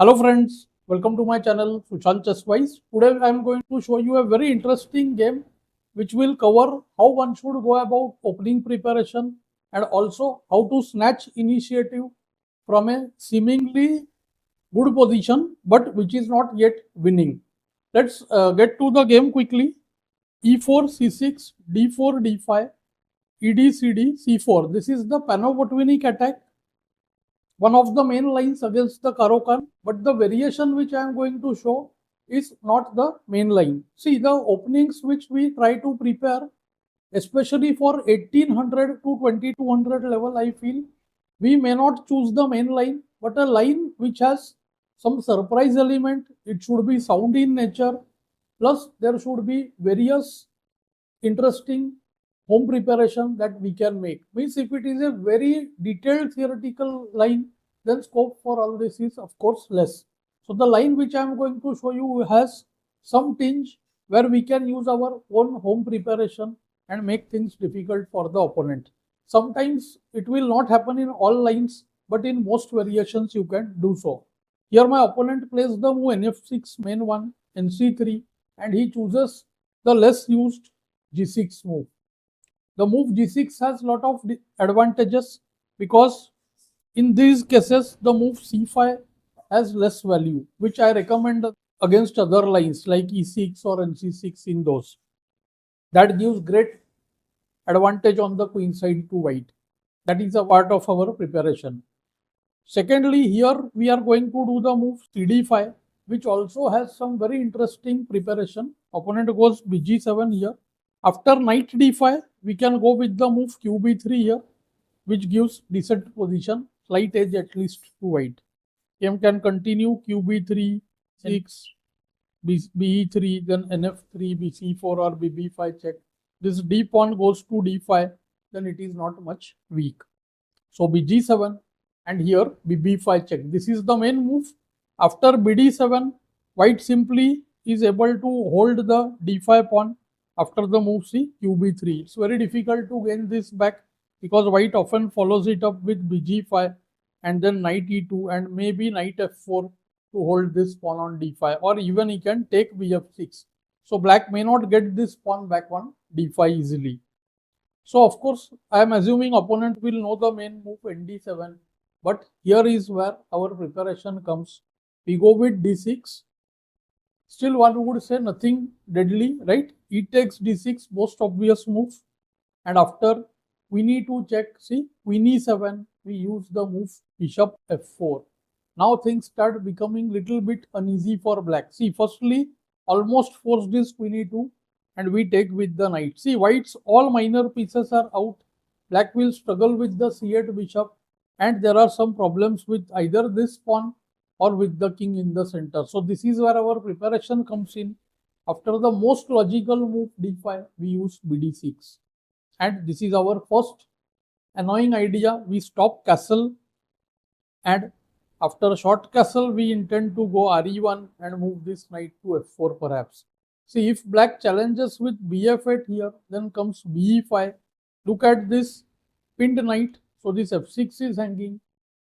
Hello friends, welcome to my channel SushantChessWise. Today I am going to show you a very interesting game which will cover how one should go about opening preparation and also how to snatch initiative from a seemingly good position but which is not yet winning. Let's get to the game quickly. E4, C6, D4, D5, ED, CD, C4. This is the Panopotwinic attack, one of the main lines against the Caro Kann, but the variation which I am going to show is not the main line. See, the openings which we try to prepare, especially for 1800 to 2200 level, I feel we may not choose the main line, but a line which has some surprise element. It should be sound in nature, plus there should be various interesting home preparation that we can make. Means if it is a very detailed theoretical line, then scope for all this is of course less. So the line which I am going to show you has some tinge where we can use our own home preparation and make things difficult for the opponent. Sometimes it will not happen in all lines, but in most variations you can do so. Here my opponent plays the move nf6 main 1, nc3, and he chooses the less used g6 move. The move g6 has lot of advantages because in these cases the move c5 has less value, which I recommend against other lines like e6 or nc6. In those, that gives great advantage on the queen side to white. That is a part of our preparation. Secondly, here we are going to do the move cd5, which also has some very interesting preparation. Opponent goes bg7 here. After knight d5, we can go with the move qb3 here, which gives decent position, slight edge at least to white. Game can continue qb3, 6, be3, then nf3, bc4 or bb5 check. This d pawn goes to d5, then it is not much weak. So bg7 and here bb5 check. This is the main move. After bd7, white simply is able to hold the d5 pawn. After the move C, qb3. It's very difficult to gain this back because white often follows it up with bg5 and then knight e2 and maybe knight f4 to hold this pawn on d5, or even he can take bf6. So black may not get this pawn back on d5 easily. So of course, I am assuming opponent will know the main move nd7, but here is where our preparation comes. We go with d6. Still one would say nothing deadly, right? E takes d6, most obvious move. And after we need to check, see, queen e7, we use the move bishop f4. Now things start becoming little bit uneasy for black. See, firstly, almost forced this queen e2 and we take with the knight. See, white's all minor pieces are out. Black will struggle with the c8 bishop and there are some problems with either this pawn or with the king in the center. So this is where our preparation comes in. After the most logical move d5, we use bd6. And this is our first annoying idea. We stop castle, and after short castle, we intend to go re1 and move this knight to f4 perhaps. See, if black challenges with bf8 here, then comes be5. Look at this pinned knight. So this f6 is hanging.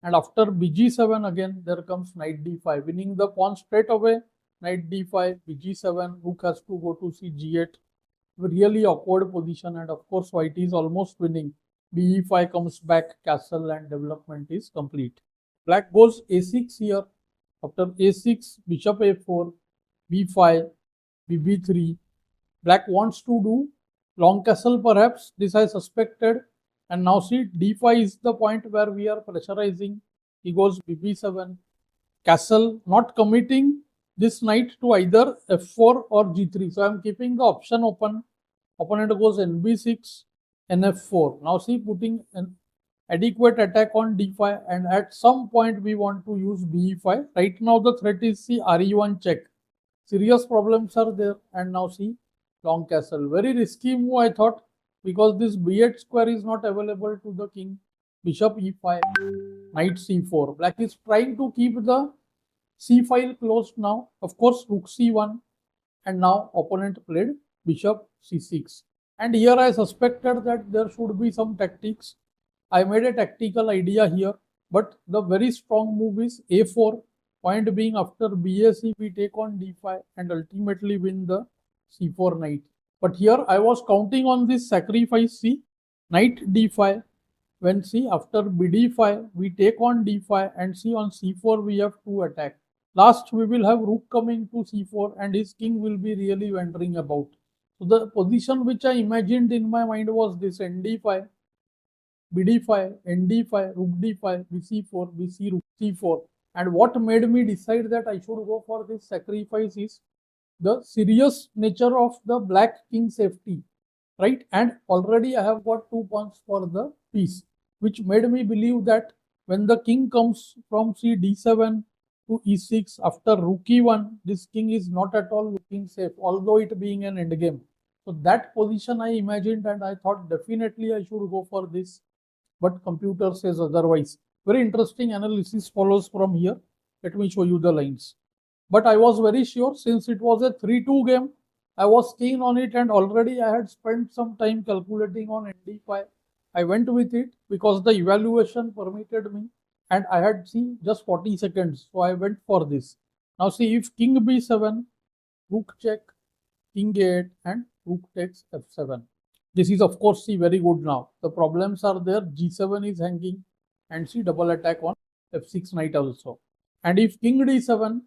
And after bg7 again, there comes knight d5, winning the pawn straight away. Knight d5, bg7, rook has to go to cg8. Really awkward position, and of course white is almost winning. be5 comes back, castle, and development is complete. Black goes a6 here. After a6, bishop a4, b5, bb3. Black wants to do long castle perhaps. This I suspected. And now see, d5 is the point where we are pressurizing. He goes bb7, castle, not committing this knight to either f4 or g3. So I am keeping the option open. Opponent goes nb6, nf4. Now see, putting an adequate attack on d5, and at some point we want to use be5. Right now the threat is see re1 check. Serious problems are there, and now see long castle. Very risky move, I thought, because this b8 square is not available to the king. Bishop e5, knight c4. Black is trying to keep the c file closed now. Of course, rook c1, and now opponent played bishop c6. And here I suspected that there should be some tactics. I made a tactical idea here, but the very strong move is a4. Point being, after BAC we take on D5 and ultimately win the C4 knight. But here I was counting on this sacrifice, see, knight D5, when see after BD5 we take on D5 and see on C4 we have two attack. Last we will have rook coming to C4 and his king will be really wandering about. So the position which I imagined in my mind was this: ND5, BD5, ND5, Rook D5, BC4, BC Rook C4. And what made me decide that I should go for this sacrifice is the serious nature of the black king safety, right? And already I have got 2 pawns for the piece, which made me believe that when the king comes from C D7 to E6 after Rook E1, this king is not at all looking safe, although it being an endgame. So that position I imagined and I thought definitely I should go for this, but computer says otherwise. Very interesting analysis follows from here. Let me show you the lines. But I was very sure, since it was a 3-2 game, I was keen on it and already I had spent some time calculating on ND5. I went with it because the evaluation permitted me and I had seen just 40 seconds. So I went for this. Now see, if king B7, rook check, king A8 and rook takes F7. This is of course see very good now. The problems are there. G7 is hanging and see double attack on F6 knight also. And if king D7,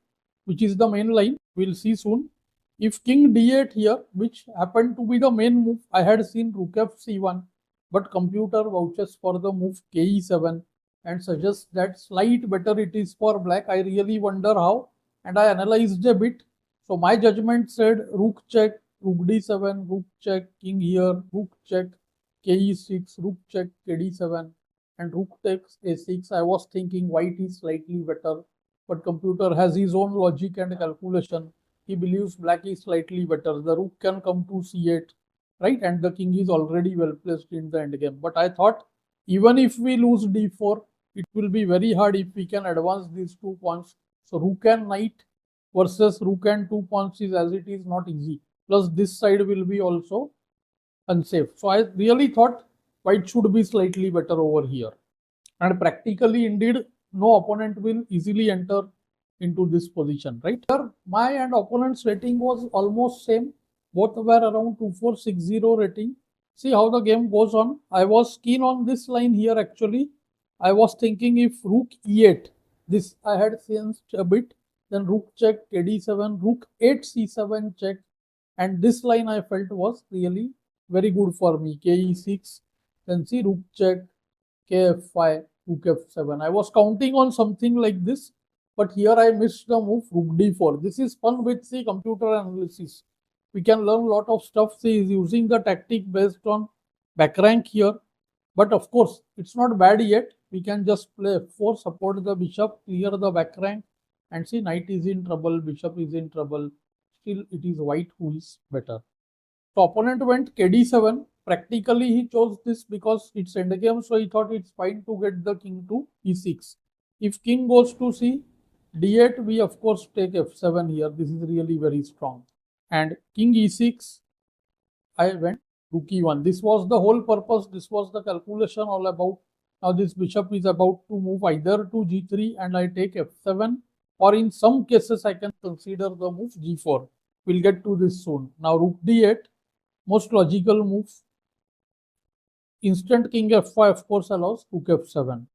which is the main line, we'll see soon. If king D8 here, which happened to be the main move, I had seen rook F C1, but computer vouches for the move KE7 and suggests that slight better it is for black. I really wonder how, and I analyzed a bit. So my judgment said rook check, rook D7, rook check, king here, rook check, KE6, rook check, KD7, and rook takes A6. I was thinking white is slightly better, but computer has his own logic and calculation. He believes black is slightly better. The rook can come to C8, right? And the king is already well placed in the endgame. But I thought even if we lose D4, it will be very hard if we can advance these 2 pawns. So rook and knight versus rook and 2 pawns is as it is not easy. Plus this side will be also unsafe. So I really thought white should be slightly better over here. And practically indeed, no opponent will easily enter into this position, right? Here, my and opponent's rating was almost same. Both were around 2460 rating. See how the game goes on. I was keen on this line here actually. I was thinking if rook E8, this I had sensed a bit, then rook check, KD7, rook 8 C7 check. And this line I felt was really very good for me. KE6, then see rook check, KF5, rook F7. I was counting on something like this, but here I missed the move rook D4. This is fun with the computer analysis. We can learn a lot of stuff. See, is using the tactic based on back rank here. But of course, it's not bad yet. We can just play F4, support the bishop, clear the back rank, and see knight is in trouble, bishop is in trouble. Still, it is white who is better. So opponent went KD7. Practically, he chose this because it's endgame, so he thought it's fine to get the king to E6. If king goes to C, D8, we of course take F7 here. This is really very strong. And king E6, I went rook E1. This was the whole purpose. This was the calculation all about. Now this bishop is about to move either to G3 and I take F7, or in some cases I can consider the move G4. We'll get to this soon. Now rook D8, most logical move. Instant king F5 of course allows rook F7.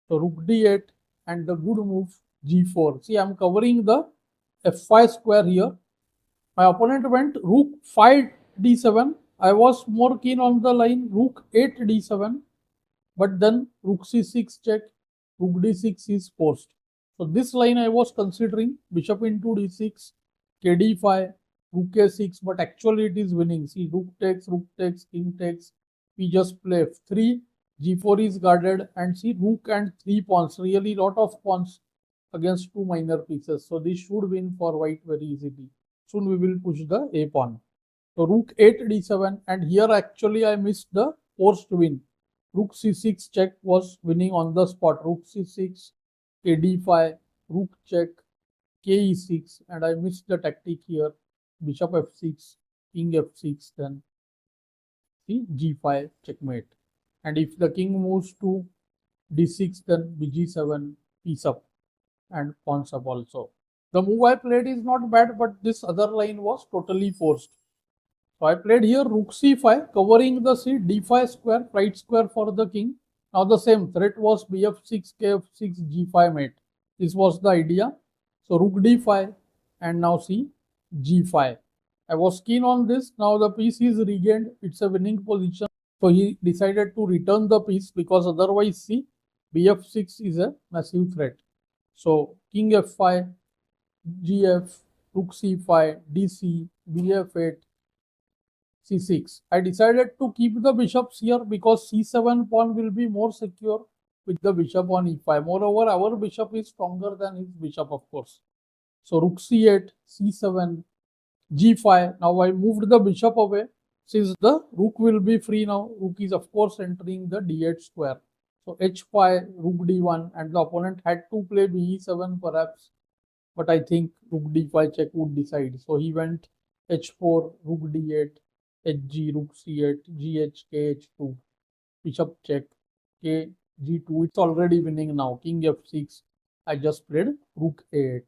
So rook D8 and the good move G4. See, I'm covering the F5 square here. My opponent went rook 5 D7. I was more keen on the line rook 8 D7, but then rook C6 check, rook D6 is forced. So this line I was considering bishop into D6, KD5, rook A6, but actually it is winning. See, rook takes, king takes. We just play F3, G4 is guarded, and see rook and 3 pawns, really lot of pawns against 2 minor pieces. So this should win for white very easily. Soon we will push the A pawn. So rook 8 D7, and here actually I missed the forced win. Rook C6 check was winning on the spot. Rook C6, KD5, rook check, KE6, and I missed the tactic here. Bishop F6, king F6, then see G5 checkmate. And if the king moves to D6, then BG7, piece up. and pawns up also. The move I played is not bad, but this other line was totally forced. So I played here rook c5, covering the c, d5 square, right square for the king. Now the same threat was bf6, kf6, g5 mate. This was the idea. So rook d5 and now see g5. I was keen on this. Now the piece is regained. It's a winning position. So he decided to return the piece because otherwise see bf6 is a massive threat. So king f5, gf, rook c5, dc, bf8, c6. I decided to keep the bishops here because c7 pawn will be more secure with the bishop on e5. Moreover, our bishop is stronger than his bishop, of course. So rook c8, c7, g5. Now I moved the bishop away since the rook will be free now. Rook is of course entering the d8 square. So h5, rook d1, and the opponent had to play be7 perhaps, but I think rook d5 check would decide. So he went h4, rook d8, hg, rook c8, gh, kh2, bishop check, k g2. It's already winning now. King f6. I just played rook a8,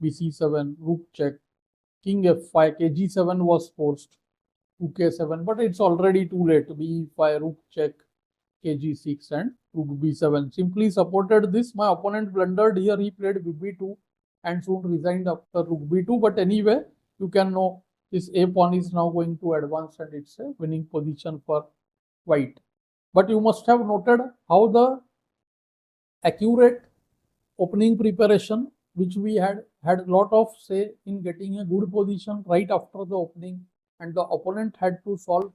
bc7, rook check, king f5, kg7 was forced, rook a7, but it's already too late. b5, rook check, kg6 and rook b7. Simply supported this. My opponent blundered here. He played bb2 and soon resigned after rook b2. But anyway, you can know this a pawn is now going to advance and it's a winning position for white. But you must have noted how the accurate opening preparation, which we had a lot of say in getting a good position right after the opening, and the opponent had to solve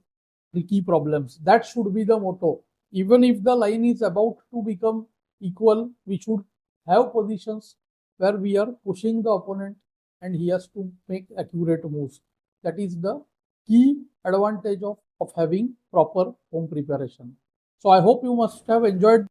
tricky problems. That should be the motto. Even if the line is about to become equal, we should have positions where we are pushing the opponent and he has to make accurate moves. That is the key advantage of having proper home preparation. So I hope you must have enjoyed